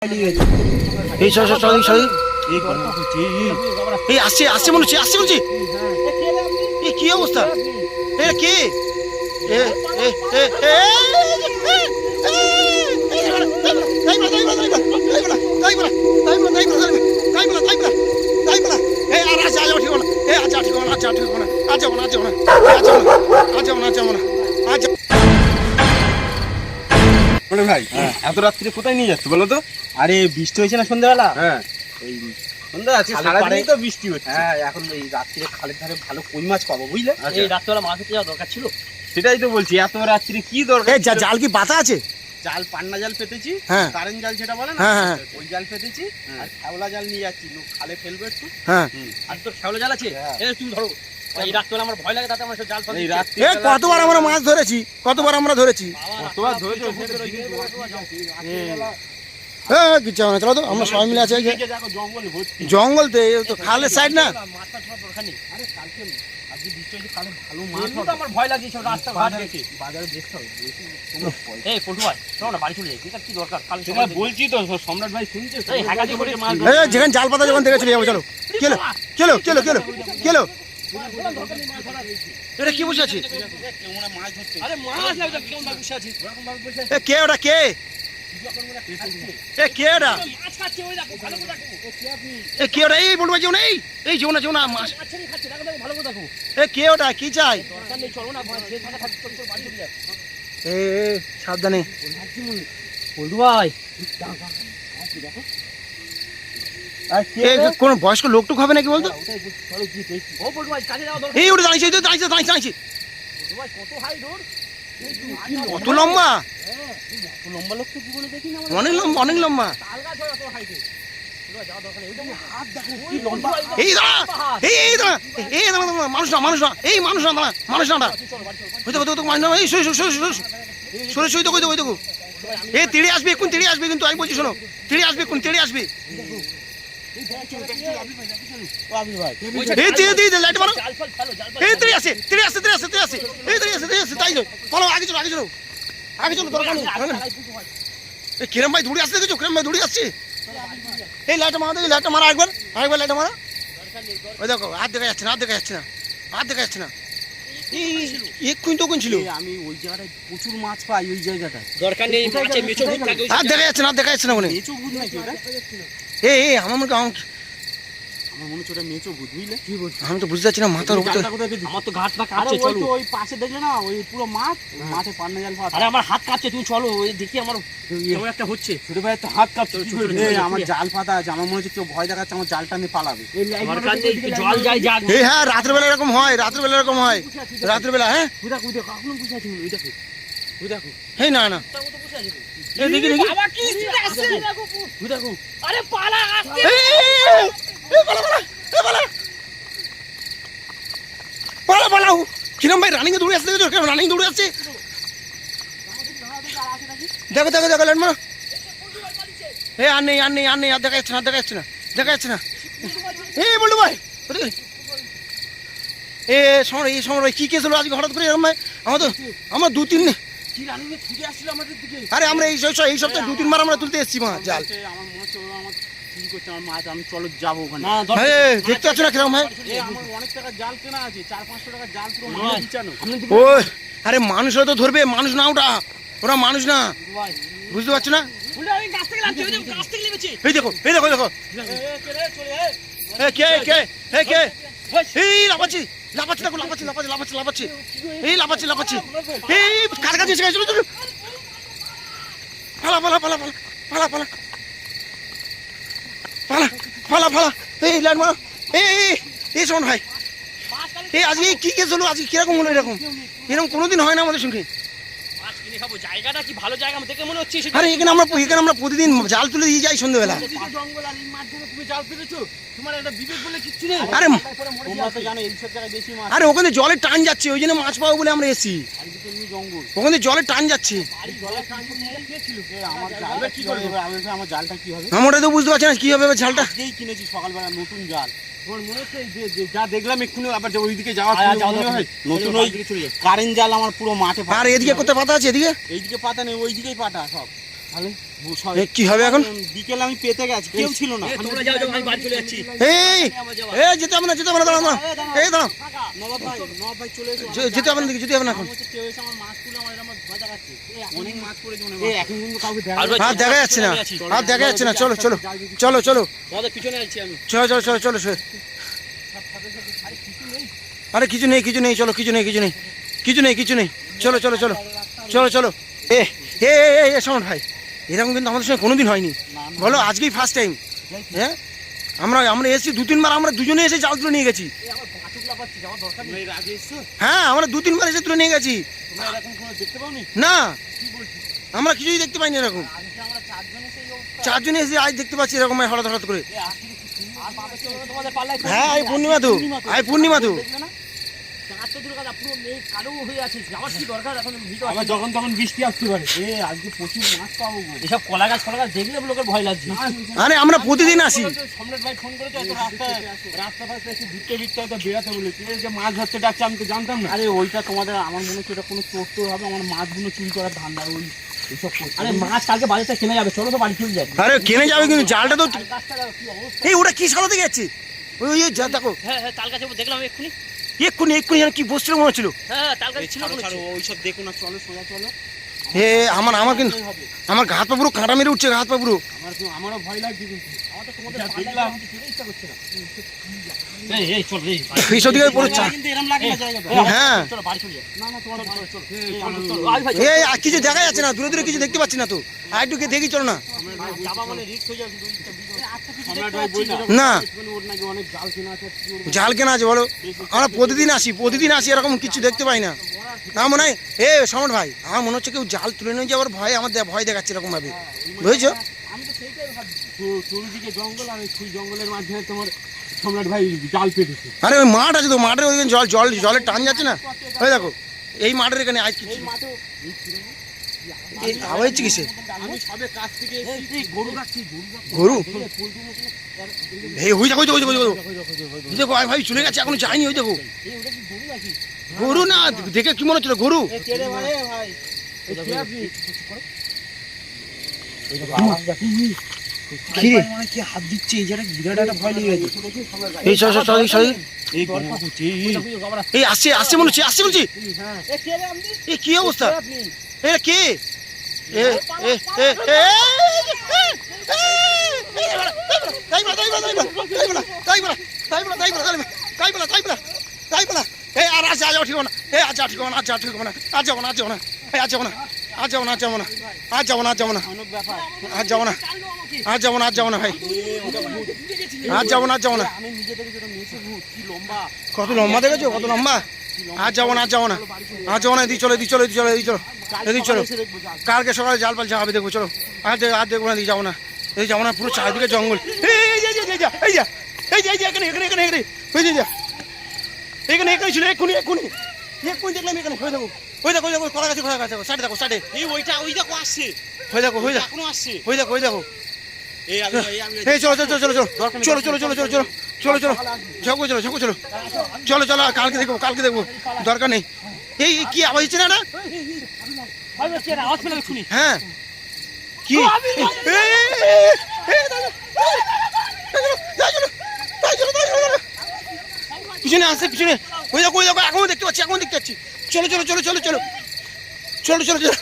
এই sorry sorry sorry এই আসছে আসছে মনে হচ্ছে আসছে বলছি এই কি অবস্থা এটা কে এ এ এ এ ভাই এত রাত্রে কোথায় নিয়ে যাচ্ছ বলো তো? আরে বৃষ্টি হয়েছে না সন্ধ্যাবেলা? হ্যাঁ এই সন্ধ্যা আছে সারাদিন তো বৃষ্টি হচ্ছে। হ্যাঁ এখন এই রাত্রে খালের ধারে ভালো কই মাছ পাবো বুঝলে? আচ্ছা। এই রাত্রে মাছ ধরতে যাওয়া দরকার ছিল। সেটাই তো বলছি, এত রাত্রে কি দরকার? এই জাল কি পাতা আছে? জাল পান্না জাল পেতেছি, হ্যাঁ। কারেন্ট জাল যেটা বলে না, হ্যাঁ, হ্যাঁ। ওই জাল পেতেছি আর শ্যাওলা জাল নিয়ে যাচ্ছি, লোক খালে ফেলবে একটু। হ্যাঁ আর তোর শ্যাওলা জাল আছে? হ্যাঁ। এই তুমি ধরো। এই রাতবেলা আমার ভয় লাগে, তাতে আমার সব জাল ফাল এই দিচ্ছে। রাত্রে এ কতবার আমরা মাছ ধরেছি, কতবার আমরা ধরেছি। কতবার ধরেছো? কিছু হবে না, চলো তো আমরা সবাই মিলে আছি। এই যে দেখো জঙ্গলে ভর্তি। জঙ্গল তো এই তো খালের সাইড না। মাছটা ছোঁয়ার দরকার নেই। আরে কালকে আজকে বৃষ্টি হয়েছে, কালে ভালো মাছ এমনি তো হবে। আমার ভয় লাগছে, সব রাস্তা ঘাট দেখে। বাজারে দেখতে হবে, এই পটু ভাই, চলো না বাড়ি চলে যাই। এটা কি দরকার? কাল সেটা বলছি তো, সম্রাট ভাই শুনছে? এই হাগাজি করে মাছ এই যে যেখানে জাল পাতা যখন দেখে চলে যাবো, চলো। কেলো কেলো কেলো কেলো কেলো এটা কি বসে আছে? মাছ ধরছে। আরে মাছ লাগবে, কেমন ভাবে বসে আছিস? এ কে ওটা কে? এ কে ওটা? মাছ খাচ্ছে, ওই দেখো, ভালো করে দেখো। এ কে ওটা? এই বলবো যেও না, এই যেও না যেও না মাছ। মাছ ছেড়ে খাচ্ছে, দেখো দেখো, ভালো করে দেখো। এ কে ওটা? কি চাই? দরকার নেই, চলো না, যে থাকা থাকছে, চল বাড়ি চলে যাই। এ সাবধানে। পটু ভাই, এ কোন বয়স্ক লোকটুক হবে নাকি বলতো? ও পটু ভাই, কাজে যাওয়া দরকার। এই ওটা দাঁড়িয়েছে, দাঁড়িয়েছে দাঁড়িয়েছে দাঁড়িয়েছে। পটু ভাই, কত হাই দূর? কত লম্বা, লম্বা লোক তো জীবনে দেখিনি আমরা। অনেক লম্বা অনেক লম্বা। তাল গাছ হয় অত হাইটে। যাওয়া দরকার নেই। ওই দেখো, হাত দেখো, কি লম্বা। এই দাঁড়া এই দাঁড়া এই দাঁড়া দাঁড়া, মানুষ না মানুষ না, এই মানুষ না দাঁড়া, মানুষ না দাঁড়া। হইতে হইতে তো মানুষ না, এই সই সই সই সই সরে সই তো কই তো কই দেখো। এই তিড়ি আসবে, কোন তিড়ি আসবে কিন্তু আমি বলছি শোনো, তিড়ি আসবে, কোন তিড়ি আসবে। এই তিড়ি দিয়ে লাইট মারো। জাল ফাল ফেলো, জাল ফাল। এই তিড়ি আসে তিড়ি আসে তিড়ি আসে তিড়ি আসে, এই তিড়ি আসে তিড়ি আসে, তাই তো চলো আগে চলো আগে চলো আগে চলো, দরকার নেই। এই কিরম ভাই দৌড়ে আসছে, দেখেছো কিরম ভাই দৌড়ে আসছে। এই লাইটটা মারা, দেখি লাইটটা মারা একবার, আরেকবার লাইটটা মারা। ওই দেখো হাত দেখা যাচ্ছে না, হাত দেখা যাচ্ছে না, হাত দেখা যাচ্ছে না। এক্ষুনি তখন ছিল। আমি ওই জায়গাটায় প্রচুর মাছ পাই, ওই জায়গাটা দরকার নেই, মাছে মেছো ভূত থাকে। হাত দেখা যাচ্ছে না, হাত দেখা যাচ্ছে না ওখানে। মেচো ভূত নাকি ওটা? এই আমার মনে হয় আমার মনে হচ্ছে ওটা মেচো ভূত, বুঝলে? কি বলছি? আমি তো বুঝতে পারছি না মাথার উপরে। জালটা কোথায় পেয়েছিস? আমার তো ঘাট না আরে কাটছে, ওই চলো। তো ওই পাশে দেখলে না, ওই পুরো মাছ, মাঠে পান্না জাল পাতা। আরে আমার হাত কাটছে, তুমি চলো। ওই দেখি আমার কেমন একটা হচ্ছে। ছোট ভাই তো হাত কাঁপছে। চলো, কি চলো, করে? চলো, এই চলো, আমার চলো। জাল পাতা আছে, আমার মনে হচ্ছে কেউ ভয় দেখাচ্ছে, আমার জালটা নিয়ে পালাবে। আমার কাছে জল যায় যাক। এই হ্যাঁ রাত্রেবেলা এরকম হয়, রাত্রেবেলা এরকম হয়, রাত্রেবেলা। হ্যাঁ ওই দেখো, ওই দেখো, এখনো বসে আছে, ওই দেখো, ওই দেখো, এই না না তার মতো বসে আছে তো। এই দেখি দেখি। বাবা কি স্পিডে আসছে, দেখো। ওই দেখো। আরে পালা আসছে। এই পালা পালা এই পালা পালা পালা। কিরম ভাই রানিং এ দৌড়ে আসছে, দেখেছো কেমন রানিং দৌড়ে আসছে। দেখো দেখো দেখো লাইট মারো। এই আর নেই আর নেই আর নেই, আর দেখা যাচ্ছে না, আর দেখা যাচ্ছে না, দেখা যাচ্ছে না। এই বললো ভাই এই সময় কি কেস হলো আজকে হঠাৎ করে এরকম ভাই? আমার দু তিন, কি রানিং এ ছুটে আসছিল আমাদের দিকে। আরে আমরা এই সপ্তাহে দু তিনবার আমরা তুলতে এসেছি মা জাল। আমার মনে হচ্ছে ওরা আমার কি করছে, আমার মাছ, আমি চলো যাবো ওখানে। না দরকার হ্যাঁ দেখতে পাচ্ছ না কিরম ভাই? এই আমার অনেক টাকা জাল কেনা আছে, 400-500 টাকা জাল পুরো নয়। মাছ বিছানো। ওই আরে মানুষরা তো ধরবে, মানুষ না ওটা, ওরা মানুষ না, ভাই। বুঝতে পারছো না? উল্টা আমি গাছ থেকে লাগছে, ওই যে গাছ থেকে লেগেছে। এই দেখো এই দেখো এই দেখো। এ কে কে এ কে? এই লাফাচ্ছি লাফাচ্ছি, দেখো লাফাচ্ছি লাফাচ্ছি লাফাচ্ছি লাফাচ্ছি, এই লাফাচ্ছি লাফাচ্ছি, এই কাছাকাছি এসে গেছিল। পালা পালা পালা পালা পালা পালা পালা পালা পালা। এই লাইন মারো। এই শোন ভাই, এই আজকে কি কেস হলো, আজকে কিরকম হলো? এরকম এরকম কোনোদিন হয় না আমাদের সঙ্গে। মাছ কিনে খাবো, জায়গাটা কি ভালো জায়গা দেখে মনে হচ্ছে। আরে এখানে আমরা প্রতিদিন জাল তুলে দিয়ে যাই সন্ধ্যেবেলা। জঙ্গল আর এই মাছ ধরে তুমি জাল পেরেছো? তোমার একটা বিবেক বলে কিচ্ছু নেই? আরে তোমরা তো জানো এইসব জায়গায় বেশি মাছ। আরে ওখানে জলের টান যাচ্ছে, ওই জন্য মাছ পাবো বলে আমরা এসেছি। আর এদিকে এমনি জঙ্গল। ওখানে জলের টান যাচ্ছে। জলের টানতে নিয়ে কে ছিল? আমার জালটা কি করে দেবে? আমার জালটা কি হবে? আমরা তো বুঝতে পারছি না কি হবে এবার ঝালটা। আজকেই কিনেছি সকালবেলা নতুন জাল। তোমার মনে হচ্ছে এই যে যা দেখলাম এক্ষুনি, আবার যে ওইদিকে যাওয়া মনে হয় নতুন ওই কারেন্ট জাল আমার পুরো মাঠে। আর এদিকে কোথায় পাতা আছে? এদিকে এইদিকে পাতা নেই, ওইদিকেই পাতা সব। তাহলে এ, কি হবে এখন? বিকেলে আমি পেতে গেছি, কেউ ছিল না। তোমরা যাও যাও, আমি বাড়ি চলে যাচ্ছি। এই এই যেতে হবে না, যেতে হবে না, দাঁড়াও, দাঁড়াও। এই দাঁড়াও, নবাব ভাই চলে এসো। যেতে হবে না, দেখি যেতে হবে না এখন। আমার হচ্ছে কেউ এসে আমার মাছ তুলে আমার এরকম ভয় দেখাচ্ছে। অনেক মাছ পড়েছে মনে হয়। এখন কিন্তু কাউকে দেখা আর ভাই, আর দেখা যাচ্ছে না, আর দেখা যাচ্ছে না। চলো চলো চলো চলো তোমাদের পিছনে আছি আমি। চলো চলো চলো চলো চলো। আরে কিছু নেই, কিছু নেই, চলো, কিছু নেই, কিছু নেই, কিছু নেই, কিছু নেই, চলো চলো চলো চলো চলো। এ এ এ এ শোন ভাই, এরকম কিন্তু আমাদের সঙ্গে কোনোদিন হয়নি, বলো আজকেই ফার্স্ট টাইম। হ্যাঁ, আমরা আমরা এসেছি 2-3 বার, আমরা দুজনে এসে জাল তুলে নিয়ে গেছি। আমার বাটুকলা পাচ্ছি, যাওয়ার দরকার নেই। তোমরা এর আগে এসছো? হ্যাঁ, আমরা 2-3 বার এসে তুলে নিয়ে গেছি। তোমরা এরকম কোনো দেখতে পাওনি? না, আমরা কিছুই দেখতে পাইনি এরকম। আজকে আমরা 4 জন এসে এই অবস্থা। 4 জনে এসে আজ দেখতে পাচ্ছি এরকম হঠাৎ হঠাৎ করে। আর বাবা ছিল তোমাদের পাল্লায়। হ্যাঁ, এই পূর্ণিমা তো, এই পূর্ণিমা তো। দেখলে না? চার তো দূর কথা, পুরো মেঘ কালো হয়ে আছে। যাওয়ার কি দরকার এখন? ভিডিও আবার যখন তখন বৃষ্টি আসতে পারে। আজকে প্রচুর মাছ পাবো গো। এসব কলা গাছ দেখলে লোকের ভয় লাগছে। আরে আমরা প্রতিদিন আসি। সম্রাট ভাই ফোন করেছে, হয়তো রাস্তা ফাস্তা একটু ঘুরতে ফিরতে হয়তো বেড়াতে বলেছে। এই যে মাছ ধরতে ডাকছে, আমি তো জানতাম না। আরে ওইটা তোমাদের, আমার মনে হচ্ছে এটা কোনো চোর টোর হবে, আমার মাছগুলো চুরি করার ধান্দা ওই এইসব করছে। আরে মাছ কালকে বাজারটা কেনা যাবে, চলো তো বাড়ি চলে যাবে। আরে কেনে যাবে কিন্তু জালটা তো। গাছটা কি অবস্থা? এই ওটা কি সালাতে যাচ্ছে? ওই ওই যা দেখো, হ্যাঁ হ্যাঁ, তাল গাছে দেখলাম এক্ষুনি। এক্ষুনি এক্ষুনি যেন কি বসছিল মনে হচ্ছিল। হ্যাঁ, তাল গাছ ছিল ছাড়ো মনে ছাড়ো, হচ্ছে। ওইসব দেখো না, চলো সোজা চলো। এ আমার আমার কিন্তু হবে। আমার ঘাত পা পুরো কাঁটা মেরে উঠছে, ঘাত পা পুরো। আমারও ভয় লাগছে কিন্তু। আমার তো তোমাদের যা পাল্লায় দেখলাম। আমাকে যেতে ইচ্ছা করছে না। এই চল এই এইসব দিকে পুরো চা। কিন্তু এরকম লাগে না জায়গাটা। হ্যাঁ, চলো বাড়ি চলে যাবে। না না, তোমার চলো চলো। চলো আয় ভাই, এই আর কিছু দেখা যাচ্ছে না, দূরে দূরে কিছু দেখতে পাচ্ছি না তো। আর একটু গিয়ে দেখি চলো না। যাবা মানে রিস্ক হয়ে যাবে। সম্রাট ভাই বলছিল না। ওর নাকি অনেক জাল কেনা আছে। জাল কেনা আছে বলো? আমরা প্রতিদিন আসি, এরকম কিছু দেখতে পাই না। আমার মনে হয় এ সমর ভাই, আমার মনে হচ্ছে কেউ জাল তুলে নিয়ে যাওয়ার ভয় আমাদের ভয় দেখাচ্ছে এরকম ভাবে, বুঝেছো? আমি তো সেইটাই ভাবছি। চতুর্দিকে জঙ্গল, আর সেই জঙ্গলের মাঝখানে তোমার সম্রাট ভাই জাল পেতেছে। আরে ওই মাঠ আছে তো, মাঠের ওই জলের টান যাচ্ছে না, ওই দেখো এই মাঠের এখানে আজ কিছু আবার হচ্ছে কিসে আমি সবে কাছ থেকে এসেছি, গরু রাখছি, গরু। এই ওই দেখো, ওই দেখো, ওই দেখো, ওই দেখো, আয় ভাই চলে গেছে, এখনো যায়নি, ওই দেখো। গরু না, দেখে কি মনে হচ্ছিল গরু। কি রে? কি হাত দিচ্ছে, এই জায়গায় বিরাট একটা ভয় লেগে গেছে। এই চল চল চল চল। এই গরু করছে, এই আসছে মনে হচ্ছে, আসছে বলছি। এই কি অবস্থা? এটা কে? এ এ এ এ তাই বলা এই আর আজ যাও ঠিক না, এই আজ ঠিক না, আজ ঠিক না, আজ যাবো না, আজ যাবো না, এই আজ যাবো না, আজ যাবো না, আজ যাবো না, আজ যাবো না, আজ যাবো না, অনেক ব্যাপার। আজ যাবো না, আজ যাবো না, আজ যাবো না ভাই, আজ যাবো না, আজ যাবো না। আমি নিজে থেকে যেটা মেসে ভূত, কি লম্বা। কত লম্বা দেখেছো, কত লম্বা। আজ যাবো না, আজ যাবো না, আজ যাবো না, এদিকে চলো, এদিকে চলো, এদিকে চলো, এদিকে চলো, এদিকে চলো। এসে দেখবো জাল। কালকে সকালে জাল পাল যাবে দেখবো, চলো। আর দেখবো না, এদিকে যাবো না, এদিকে যাবো না, পুরো চারিদিকে জঙ্গল। এখানে ছিল, এক্ষুনি দেখলাম এখানে, হয়ে দেখো, ওই দেখো, ওই দেখো, কলা গাছে, সাইডে দেখো, সাইডে, এই ওই দেখো আসছে, হয়ে দেখো, হয়ে দেখো, এখনো আসছে। ওই দেখো, ওই দেখো। এই এই চলো চলো চলো চলো চলো চলো চলো চলো চলো চলো চলো চলো ঝকো চলো ঝকো চলো চলো চলো, কালকে দেখবো, দরকার নেই। এই কি আওয়াজ হচ্ছে না এটা? আওয়াজ পেলে শুনি। হ্যাঁ, কি পিছনে আসছে, পিছনে, ওই দেখো, এখনো দেখতে পাচ্ছি, চলো চলো চলো চলো চলো চলো চলো চলো চলো